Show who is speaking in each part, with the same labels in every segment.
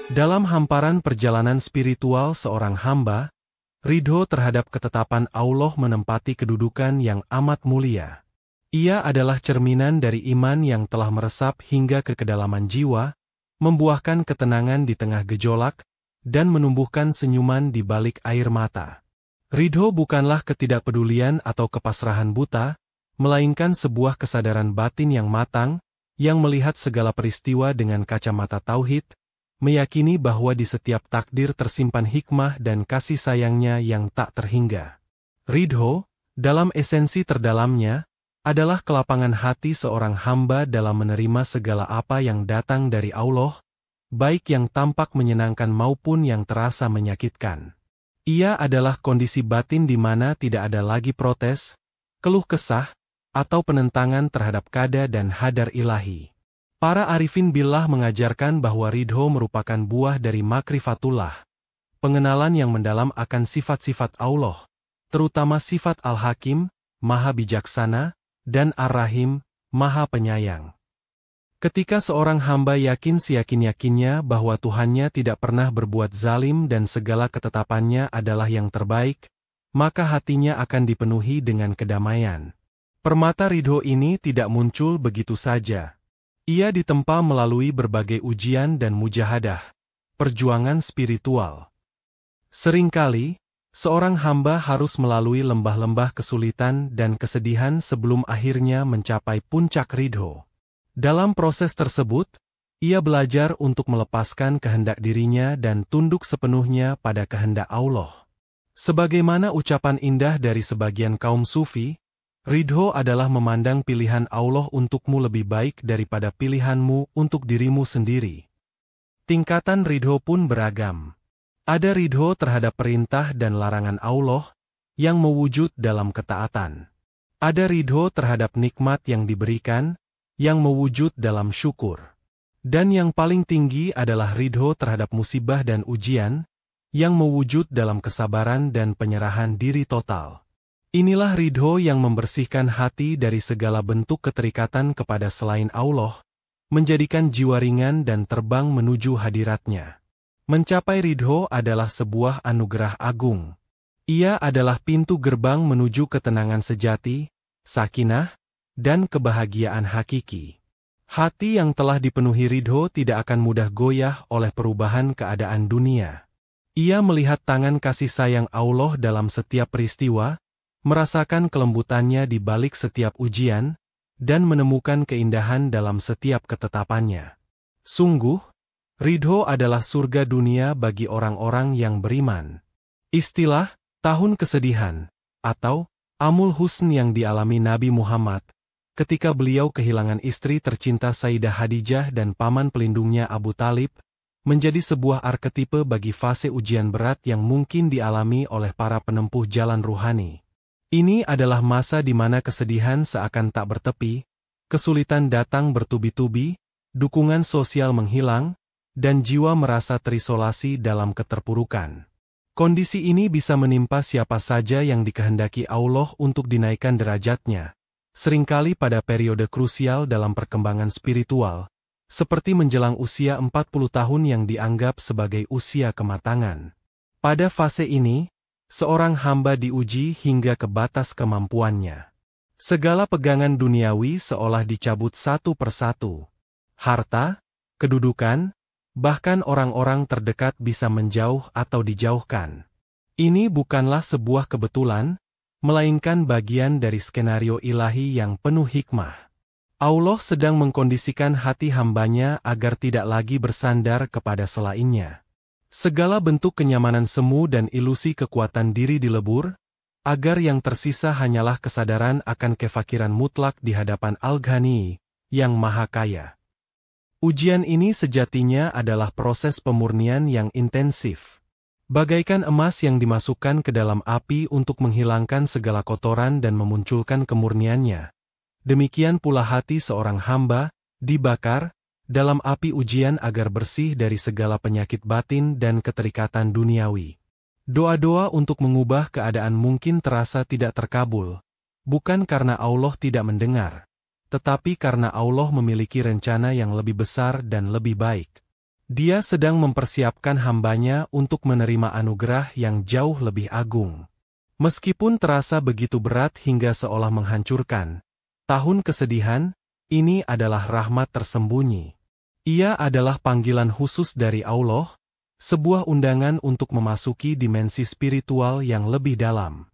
Speaker 1: Dalam hamparan perjalanan spiritual seorang hamba, ridho terhadap ketetapan Allah menempati kedudukan yang amat mulia. Ia adalah cerminan dari iman yang telah meresap hingga ke kedalaman jiwa, membuahkan ketenangan di tengah gejolak, dan menumbuhkan senyuman di balik air mata. Ridho bukanlah ketidakpedulian atau kepasrahan buta, melainkan sebuah kesadaran batin yang matang, yang melihat segala peristiwa dengan kacamata tauhid, meyakini bahwa di setiap takdir tersimpan hikmah dan kasih sayangnya yang tak terhingga. Ridho, dalam esensi terdalamnya, adalah kelapangan hati seorang hamba dalam menerima segala apa yang datang dari Allah, baik yang tampak menyenangkan maupun yang terasa menyakitkan. Ia adalah kondisi batin di mana tidak ada lagi protes, keluh kesah, atau penentangan terhadap qada dan hadar ilahi. Para arifin billah mengajarkan bahwa ridho merupakan buah dari makrifatullah, pengenalan yang mendalam akan sifat-sifat Allah, terutama sifat Al-Hakim, Maha Bijaksana, dan Ar-Rahim, Maha Penyayang. Ketika seorang hamba yakin seyakin-yakinnya bahwa Tuhannya tidak pernah berbuat zalim dan segala ketetapannya adalah yang terbaik, maka hatinya akan dipenuhi dengan kedamaian. Permata ridho ini tidak muncul begitu saja. Ia ditempa melalui berbagai ujian dan mujahadah, perjuangan spiritual. Seringkali, seorang hamba harus melalui lembah-lembah kesulitan dan kesedihan sebelum akhirnya mencapai puncak ridho. Dalam proses tersebut, ia belajar untuk melepaskan kehendak dirinya dan tunduk sepenuhnya pada kehendak Allah. Sebagaimana ucapan indah dari sebagian kaum sufi, ridho adalah memandang pilihan Allah untukmu lebih baik daripada pilihanmu untuk dirimu sendiri. Tingkatan ridho pun beragam. Ada ridho terhadap perintah dan larangan Allah, yang mewujud dalam ketaatan. Ada ridho terhadap nikmat yang diberikan, yang mewujud dalam syukur. Dan yang paling tinggi adalah ridho terhadap musibah dan ujian, yang mewujud dalam kesabaran dan penyerahan diri total. Inilah ridho yang membersihkan hati dari segala bentuk keterikatan kepada selain Allah, menjadikan jiwa ringan dan terbang menuju hadiratnya. Mencapai ridho adalah sebuah anugerah agung. Ia adalah pintu gerbang menuju ketenangan sejati, sakinah, dan kebahagiaan hakiki. Hati yang telah dipenuhi ridho tidak akan mudah goyah oleh perubahan keadaan dunia. Ia melihat tangan kasih sayang Allah dalam setiap peristiwa, merasakan kelembutannya di balik setiap ujian, dan menemukan keindahan dalam setiap ketetapannya. Sungguh, ridho adalah surga dunia bagi orang-orang yang beriman. Istilah, tahun kesedihan, atau Amul Husn yang dialami Nabi Muhammad, ketika beliau kehilangan istri tercinta Sayyidah Khadijah dan paman pelindungnya Abu Talib, menjadi sebuah arketipe bagi fase ujian berat yang mungkin dialami oleh para penempuh jalan ruhani. Ini adalah masa di mana kesedihan seakan tak bertepi, kesulitan datang bertubi-tubi, dukungan sosial menghilang, dan jiwa merasa terisolasi dalam keterpurukan. Kondisi ini bisa menimpa siapa saja yang dikehendaki Allah untuk dinaikkan derajatnya, seringkali pada periode krusial dalam perkembangan spiritual, seperti menjelang usia 40 tahun yang dianggap sebagai usia kematangan. Pada fase ini, seorang hamba diuji hingga ke batas kemampuannya. Segala pegangan duniawi seolah dicabut satu persatu. Harta, kedudukan, bahkan orang-orang terdekat bisa menjauh atau dijauhkan. Ini bukanlah sebuah kebetulan, melainkan bagian dari skenario ilahi yang penuh hikmah. Allah sedang mengkondisikan hati hambanya agar tidak lagi bersandar kepada selainnya. Segala bentuk kenyamanan semu dan ilusi kekuatan diri dilebur, agar yang tersisa hanyalah kesadaran akan kefakiran mutlak di hadapan Al-Ghani, yang Maha Kaya. Ujian ini sejatinya adalah proses pemurnian yang intensif. Bagaikan emas yang dimasukkan ke dalam api untuk menghilangkan segala kotoran dan memunculkan kemurniannya. Demikian pula hati seorang hamba, dibakar, dalam api ujian agar bersih dari segala penyakit batin dan keterikatan duniawi. Doa-doa untuk mengubah keadaan mungkin terasa tidak terkabul, bukan karena Allah tidak mendengar, tetapi karena Allah memiliki rencana yang lebih besar dan lebih baik. Dia sedang mempersiapkan hambanya untuk menerima anugerah yang jauh lebih agung. Meskipun terasa begitu berat hingga seolah menghancurkan, tahun kesedihan, ini adalah rahmat tersembunyi. Ia adalah panggilan khusus dari Allah, sebuah undangan untuk memasuki dimensi spiritual yang lebih dalam.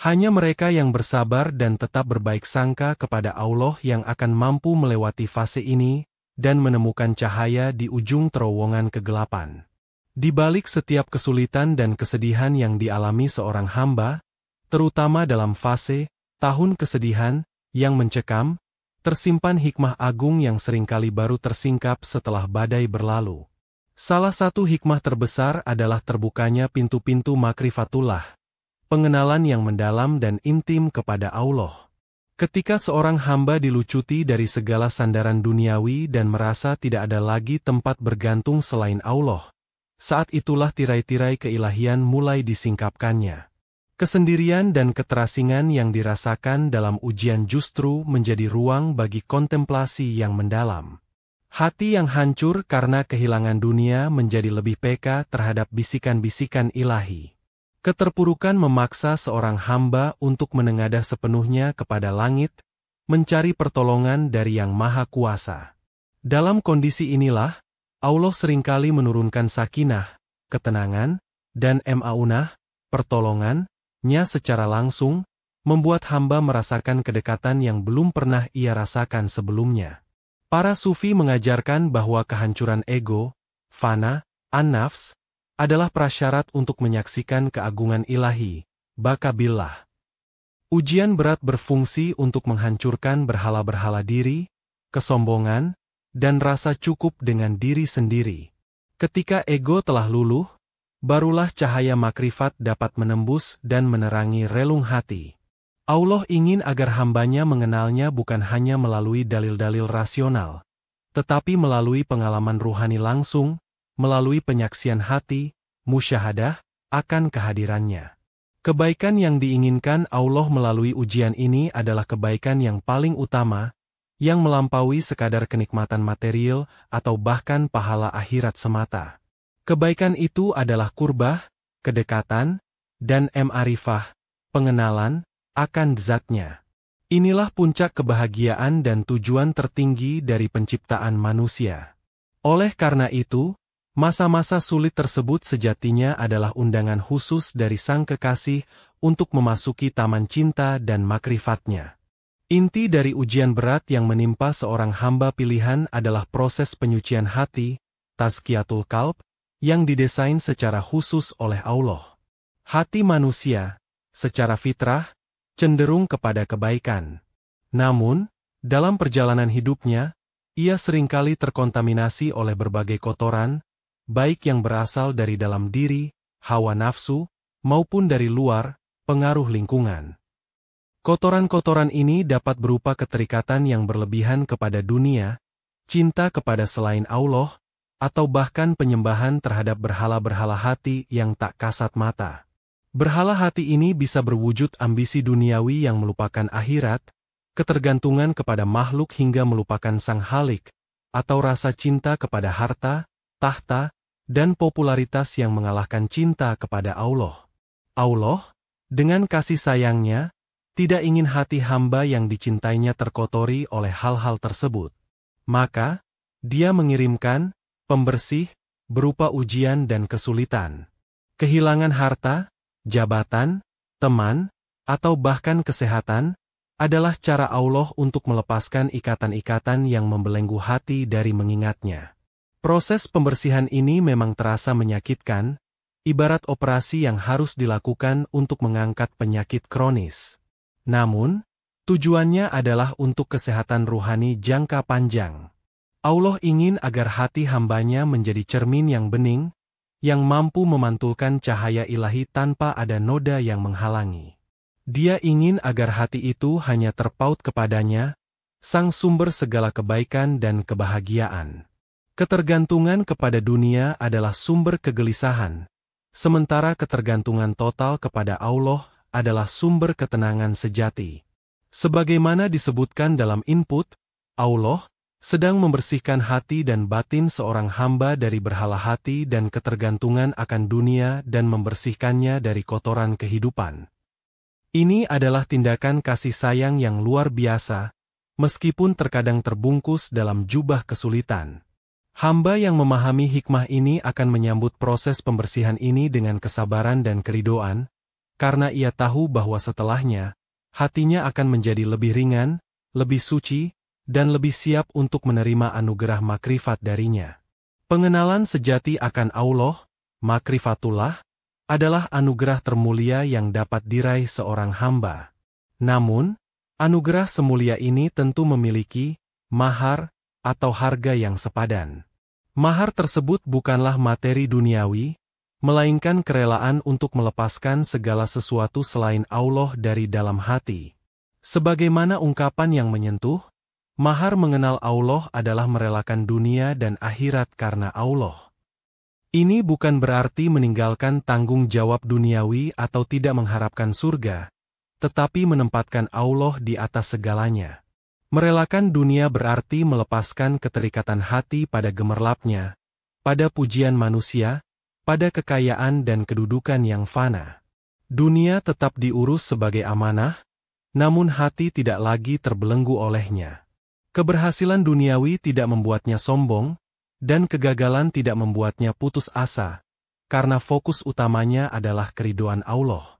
Speaker 1: Hanya mereka yang bersabar dan tetap berbaik sangka kepada Allah yang akan mampu melewati fase ini dan menemukan cahaya di ujung terowongan kegelapan. Di balik setiap kesulitan dan kesedihan yang dialami seorang hamba, terutama dalam fase tahun kesedihan yang mencekam, tersimpan hikmah agung yang seringkali baru tersingkap setelah badai berlalu. Salah satu hikmah terbesar adalah terbukanya pintu-pintu makrifatullah, pengenalan yang mendalam dan intim kepada Allah. Ketika seorang hamba dilucuti dari segala sandaran duniawi dan merasa tidak ada lagi tempat bergantung selain Allah, saat itulah tirai-tirai keilahian mulai disingkapkannya. Kesendirian dan keterasingan yang dirasakan dalam ujian justru menjadi ruang bagi kontemplasi yang mendalam. Hati yang hancur karena kehilangan dunia menjadi lebih peka terhadap bisikan-bisikan ilahi. Keterpurukan memaksa seorang hamba untuk menengadah sepenuhnya kepada langit, mencari pertolongan dari Yang Maha Kuasa. Dalam kondisi inilah, Allah seringkali menurunkan sakinah, ketenangan, dan ma'unah, pertolongan-Nya secara langsung, membuat hamba merasakan kedekatan yang belum pernah ia rasakan sebelumnya. Para sufi mengajarkan bahwa kehancuran ego, fana, an-nafs, adalah prasyarat untuk menyaksikan keagungan ilahi, baka billah. Ujian berat berfungsi untuk menghancurkan berhala-berhala diri, kesombongan, dan rasa cukup dengan diri sendiri. Ketika ego telah luluh, barulah cahaya makrifat dapat menembus dan menerangi relung hati. Allah ingin agar hambanya mengenalnya bukan hanya melalui dalil-dalil rasional, tetapi melalui pengalaman ruhani langsung, melalui penyaksian hati, musyahadah, akan kehadirannya. Kebaikan yang diinginkan Allah melalui ujian ini adalah kebaikan yang paling utama, yang melampaui sekadar kenikmatan material atau bahkan pahala akhirat semata. Kebaikan itu adalah kurbah, kedekatan, dan ma'rifah, pengenalan, akan zatnya. Inilah puncak kebahagiaan dan tujuan tertinggi dari penciptaan manusia. Oleh karena itu, masa-masa sulit tersebut sejatinya adalah undangan khusus dari Sang Kekasih untuk memasuki taman cinta dan makrifatnya. Inti dari ujian berat yang menimpa seorang hamba pilihan adalah proses penyucian hati, tazkiyatul qalb, yang didesain secara khusus oleh Allah. Hati manusia, secara fitrah, cenderung kepada kebaikan. Namun, dalam perjalanan hidupnya, ia seringkali terkontaminasi oleh berbagai kotoran, baik yang berasal dari dalam diri, hawa nafsu, maupun dari luar, pengaruh lingkungan. Kotoran-kotoran ini dapat berupa keterikatan yang berlebihan kepada dunia, cinta kepada selain Allah, atau bahkan penyembahan terhadap berhala-berhala hati yang tak kasat mata. Berhala hati ini bisa berwujud ambisi duniawi yang melupakan akhirat, ketergantungan kepada makhluk hingga melupakan Sang Khalik, atau rasa cinta kepada harta, tahta, dan popularitas yang mengalahkan cinta kepada Allah. Allah, dengan kasih sayangnya, tidak ingin hati hamba yang dicintainya terkotori oleh hal-hal tersebut. Maka, Dia mengirimkan pembersih berupa ujian dan kesulitan. Kehilangan harta, jabatan, teman, atau bahkan kesehatan, adalah cara Allah untuk melepaskan ikatan-ikatan yang membelenggu hati dari mengingatnya. Proses pembersihan ini memang terasa menyakitkan, ibarat operasi yang harus dilakukan untuk mengangkat penyakit kronis. Namun, tujuannya adalah untuk kesehatan ruhani jangka panjang. Allah ingin agar hati hambanya menjadi cermin yang bening, yang mampu memantulkan cahaya ilahi tanpa ada noda yang menghalangi. Dia ingin agar hati itu hanya terpaut kepadanya, Sang sumber segala kebaikan dan kebahagiaan. Ketergantungan kepada dunia adalah sumber kegelisahan, sementara ketergantungan total kepada Allah adalah sumber ketenangan sejati. Sebagaimana disebutkan dalam input, Allah, sedang membersihkan hati dan batin seorang hamba dari berhala hati dan ketergantungan akan dunia dan membersihkannya dari kotoran kehidupan. Ini adalah tindakan kasih sayang yang luar biasa, meskipun terkadang terbungkus dalam jubah kesulitan. Hamba yang memahami hikmah ini akan menyambut proses pembersihan ini dengan kesabaran dan keridoan, karena ia tahu bahwa setelahnya, hatinya akan menjadi lebih ringan, lebih suci, dan lebih siap untuk menerima anugerah makrifat darinya. Pengenalan sejati akan Allah, makrifatullah, adalah anugerah termulia yang dapat diraih seorang hamba. Namun, anugerah semulia ini tentu memiliki mahar atau harga yang sepadan. Mahar tersebut bukanlah materi duniawi, melainkan kerelaan untuk melepaskan segala sesuatu selain Allah dari dalam hati. Sebagaimana ungkapan yang menyentuh, mahar mengenal Allah adalah merelakan dunia dan akhirat karena Allah. Ini bukan berarti meninggalkan tanggung jawab duniawi atau tidak mengharapkan surga, tetapi menempatkan Allah di atas segalanya. Merelakan dunia berarti melepaskan keterikatan hati pada gemerlapnya, pada pujian manusia, pada kekayaan dan kedudukan yang fana. Dunia tetap diurus sebagai amanah, namun hati tidak lagi terbelenggu olehnya. Keberhasilan duniawi tidak membuatnya sombong, dan kegagalan tidak membuatnya putus asa, karena fokus utamanya adalah keridhaan Allah.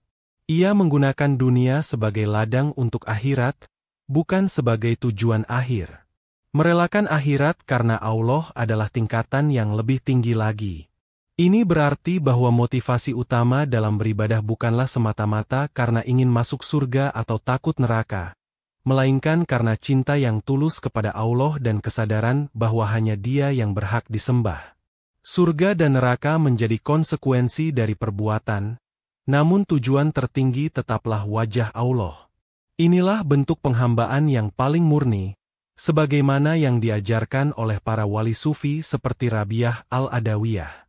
Speaker 1: Ia menggunakan dunia sebagai ladang untuk akhirat, bukan sebagai tujuan akhir. Merelakan akhirat karena Allah adalah tingkatan yang lebih tinggi lagi. Ini berarti bahwa motivasi utama dalam beribadah bukanlah semata-mata karena ingin masuk surga atau takut neraka, melainkan karena cinta yang tulus kepada Allah dan kesadaran bahwa hanya Dia yang berhak disembah. Surga dan neraka menjadi konsekuensi dari perbuatan, namun tujuan tertinggi tetaplah wajah Allah. Inilah bentuk penghambaan yang paling murni, sebagaimana yang diajarkan oleh para wali sufi seperti Rabiah al-Adawiyah.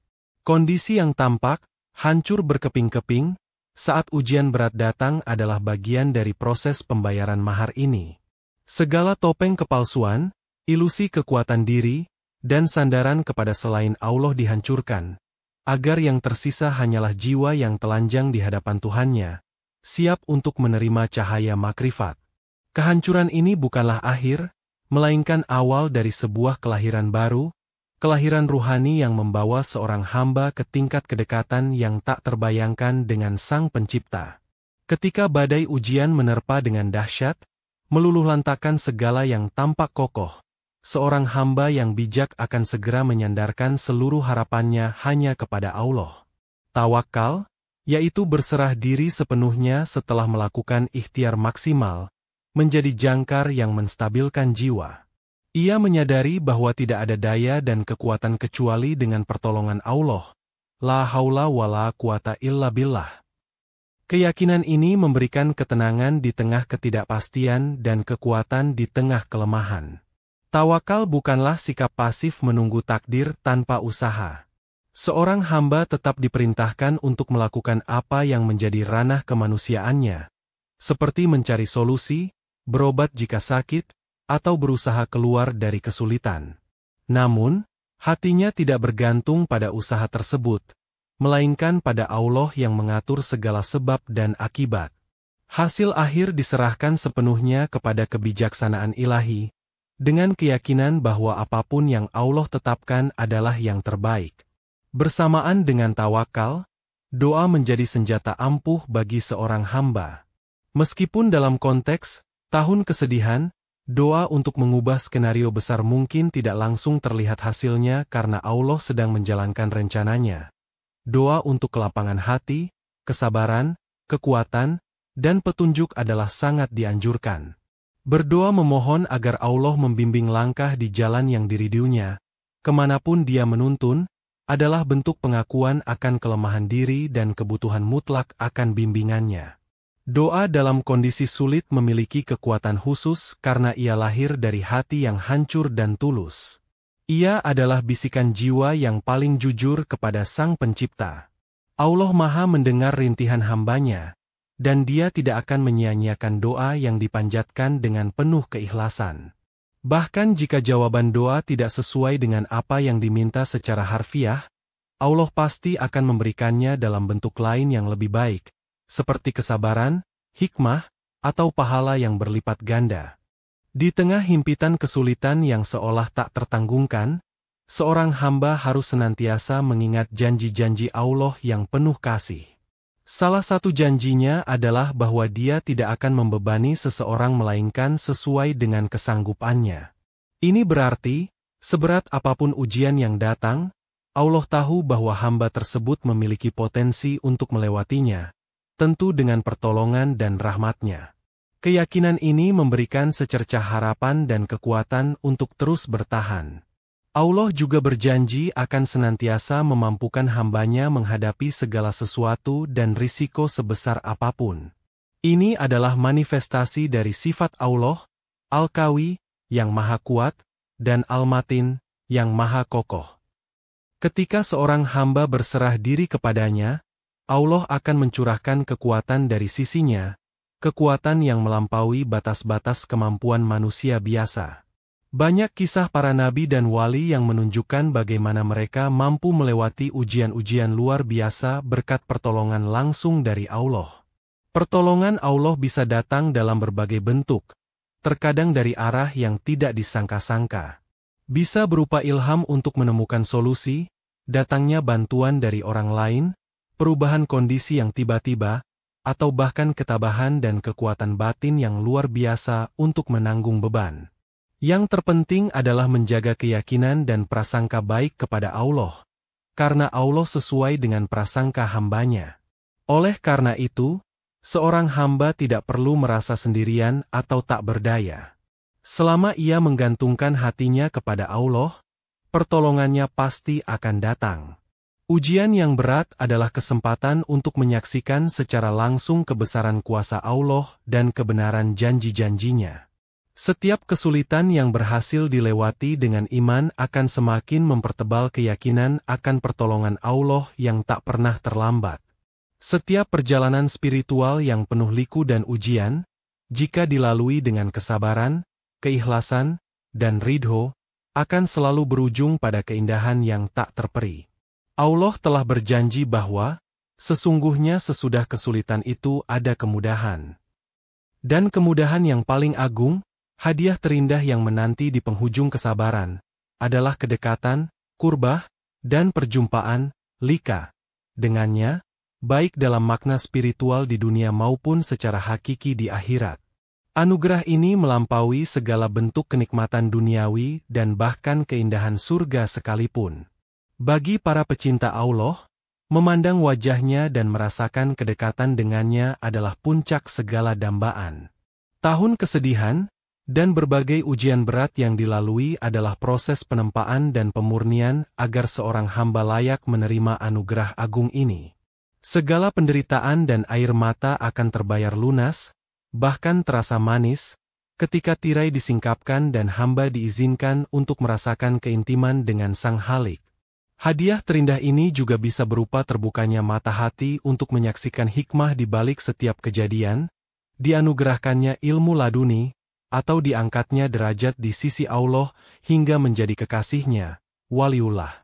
Speaker 1: Kondisi yang tampak, hancur berkeping-keping, saat ujian berat datang adalah bagian dari proses pembayaran mahar ini. Segala topeng kepalsuan, ilusi kekuatan diri, dan sandaran kepada selain Allah dihancurkan, agar yang tersisa hanyalah jiwa yang telanjang di hadapan Tuhannya, siap untuk menerima cahaya makrifat. Kehancuran ini bukanlah akhir, melainkan awal dari sebuah kelahiran baru, kelahiran ruhani yang membawa seorang hamba ke tingkat kedekatan yang tak terbayangkan dengan Sang Pencipta. Ketika badai ujian menerpa dengan dahsyat, meluluhlantakkan segala yang tampak kokoh, seorang hamba yang bijak akan segera menyandarkan seluruh harapannya hanya kepada Allah. Tawakal, yaitu berserah diri sepenuhnya setelah melakukan ikhtiar maksimal, menjadi jangkar yang menstabilkan jiwa. Ia menyadari bahwa tidak ada daya dan kekuatan kecuali dengan pertolongan Allah. La haula wa la quwata illa billah. Keyakinan ini memberikan ketenangan di tengah ketidakpastian dan kekuatan di tengah kelemahan. Tawakal bukanlah sikap pasif menunggu takdir tanpa usaha. Seorang hamba tetap diperintahkan untuk melakukan apa yang menjadi ranah kemanusiaannya, seperti mencari solusi, berobat jika sakit, atau berusaha keluar dari kesulitan. Namun, hatinya tidak bergantung pada usaha tersebut, melainkan pada Allah yang mengatur segala sebab dan akibat. Hasil akhir diserahkan sepenuhnya kepada kebijaksanaan ilahi, dengan keyakinan bahwa apapun yang Allah tetapkan adalah yang terbaik. Bersamaan dengan tawakal, doa menjadi senjata ampuh bagi seorang hamba. Meskipun dalam konteks tahun kesedihan, doa untuk mengubah skenario besar mungkin tidak langsung terlihat hasilnya karena Allah sedang menjalankan rencananya. Doa untuk kelapangan hati, kesabaran, kekuatan, dan petunjuk adalah sangat dianjurkan. Berdoa memohon agar Allah membimbing langkah di jalan yang diridhuinya, kemanapun Dia menuntun, adalah bentuk pengakuan akan kelemahan diri dan kebutuhan mutlak akan bimbingannya. Doa dalam kondisi sulit memiliki kekuatan khusus karena ia lahir dari hati yang hancur dan tulus. Ia adalah bisikan jiwa yang paling jujur kepada Sang Pencipta. Allah Maha mendengar rintihan hambanya, dan Dia tidak akan menyia-nyiakan doa yang dipanjatkan dengan penuh keikhlasan. Bahkan jika jawaban doa tidak sesuai dengan apa yang diminta secara harfiah, Allah pasti akan memberikannya dalam bentuk lain yang lebih baik, seperti kesabaran, hikmah, atau pahala yang berlipat ganda. Di tengah himpitan kesulitan yang seolah tak tertanggungkan, seorang hamba harus senantiasa mengingat janji-janji Allah yang penuh kasih. Salah satu janjinya adalah bahwa Dia tidak akan membebani seseorang melainkan sesuai dengan kesanggupannya. Ini berarti, seberat apapun ujian yang datang, Allah tahu bahwa hamba tersebut memiliki potensi untuk melewatinya, tentu dengan pertolongan dan rahmat-Nya. Keyakinan ini memberikan secercah harapan dan kekuatan untuk terus bertahan. Allah juga berjanji akan senantiasa memampukan hambanya menghadapi segala sesuatu dan risiko sebesar apapun. Ini adalah manifestasi dari sifat Allah, Al-Qawi, yang Maha Kuat, dan Al-Matin, yang Maha Kokoh. Ketika seorang hamba berserah diri kepadanya, Allah akan mencurahkan kekuatan dari sisinya, kekuatan yang melampaui batas-batas kemampuan manusia biasa. Banyak kisah para nabi dan wali yang menunjukkan bagaimana mereka mampu melewati ujian-ujian luar biasa berkat pertolongan langsung dari Allah. Pertolongan Allah bisa datang dalam berbagai bentuk, terkadang dari arah yang tidak disangka-sangka. Bisa berupa ilham untuk menemukan solusi, datangnya bantuan dari orang lain, perubahan kondisi yang tiba-tiba, atau bahkan ketabahan dan kekuatan batin yang luar biasa untuk menanggung beban. Yang terpenting adalah menjaga keyakinan dan prasangka baik kepada Allah, karena Allah sesuai dengan prasangka hambanya. Oleh karena itu, seorang hamba tidak perlu merasa sendirian atau tak berdaya. Selama ia menggantungkan hatinya kepada Allah, pertolongannya pasti akan datang. Ujian yang berat adalah kesempatan untuk menyaksikan secara langsung kebesaran kuasa Allah dan kebenaran janji-janjinya. Setiap kesulitan yang berhasil dilewati dengan iman akan semakin mempertebal keyakinan akan pertolongan Allah yang tak pernah terlambat. Setiap perjalanan spiritual yang penuh liku dan ujian, jika dilalui dengan kesabaran, keikhlasan, dan ridho, akan selalu berujung pada keindahan yang tak terperi. Allah telah berjanji bahwa, sesungguhnya sesudah kesulitan itu ada kemudahan. Dan kemudahan yang paling agung, hadiah terindah yang menanti di penghujung kesabaran, adalah kedekatan, qurbah, dan perjumpaan, lika. Dengannya, baik dalam makna spiritual di dunia maupun secara hakiki di akhirat. Anugerah ini melampaui segala bentuk kenikmatan duniawi dan bahkan keindahan surga sekalipun. Bagi para pecinta Allah, memandang wajahnya dan merasakan kedekatan dengannya adalah puncak segala dambaan. Tahun kesedihan dan berbagai ujian berat yang dilalui adalah proses penempaan dan pemurnian agar seorang hamba layak menerima anugerah agung ini. Segala penderitaan dan air mata akan terbayar lunas, bahkan terasa manis, ketika tirai disingkapkan dan hamba diizinkan untuk merasakan keintiman dengan Sang Khalik. Hadiah terindah ini juga bisa berupa terbukanya mata hati untuk menyaksikan hikmah di balik setiap kejadian, dianugerahkannya ilmu laduni, atau diangkatnya derajat di sisi Allah hingga menjadi kekasihnya, waliullah.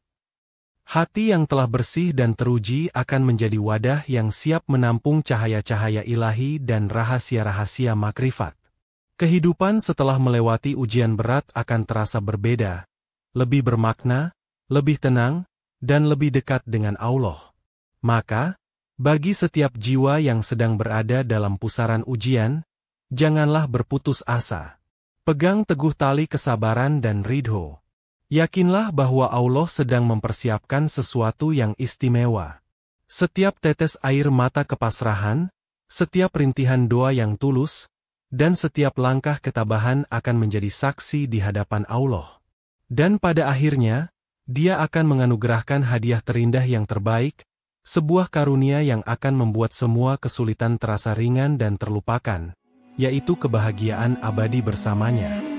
Speaker 1: Hati yang telah bersih dan teruji akan menjadi wadah yang siap menampung cahaya-cahaya ilahi dan rahasia-rahasia makrifat. Kehidupan setelah melewati ujian berat akan terasa berbeda, lebih bermakna, lebih tenang, dan lebih dekat dengan Allah. Maka, bagi setiap jiwa yang sedang berada dalam pusaran ujian, janganlah berputus asa. Pegang teguh tali kesabaran dan ridho. Yakinlah bahwa Allah sedang mempersiapkan sesuatu yang istimewa. Setiap tetes air mata kepasrahan, setiap rintihan doa yang tulus, dan setiap langkah ketabahan akan menjadi saksi di hadapan Allah. Dan pada akhirnya, Dia akan menganugerahkan hadiah terindah yang terbaik, sebuah karunia yang akan membuat semua kesulitan terasa ringan dan terlupakan, yaitu kebahagiaan abadi bersamanya.